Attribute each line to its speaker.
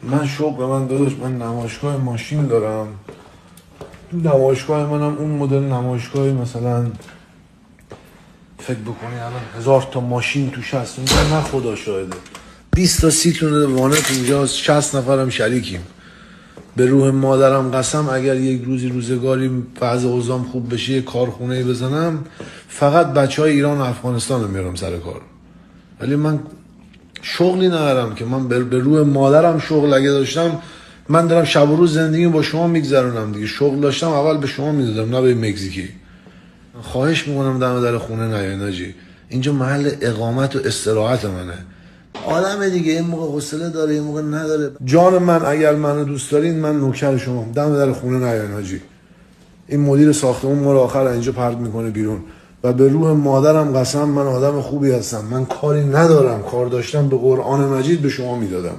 Speaker 1: من شوق به من داداش، من نمایشگاه ماشین دارم. نمایشگاه منم اون مدل نمایشگاهی مثلا فکر بکنی الان 1000 تا ماشین توش هست اونجا، نه خدا شاهده 20 تا 30 تونه وانت اونجاست، 60 نفرم شریکیم. به روح مادرم قسم اگر یک روزی روزگاری وضع اوضاعم خوب بشه یه کارخونه‌ای بزنم، فقط بچهای ایران و افغانستان رو میارم سر کار. ولی من شغلی ندارم که من به روح مادرم شغل اگه داشتم، من دارم شب و روز زندگی با شما میگذرونم دیگه. شغل داشتم اول به شما میدادم نه به مکزیکی. خواهش میکنم دم در خونه نیاین حاجی، اینجا محل اقامت و استراحت منه. آدم دیگه این موقع حوصله داره این موقع نداره. جان من اگر منو دوست دارین من نوکر شما، دم در خونه نیاین حاجی. این مدیر ساختمون ما رو آخر اینجا پرت میکنه بیرون. و به روح مادرم قسم من آدم خوبی هستم، من کاری ندارم، کار داشتم به قرآن مجید به شما میدادم.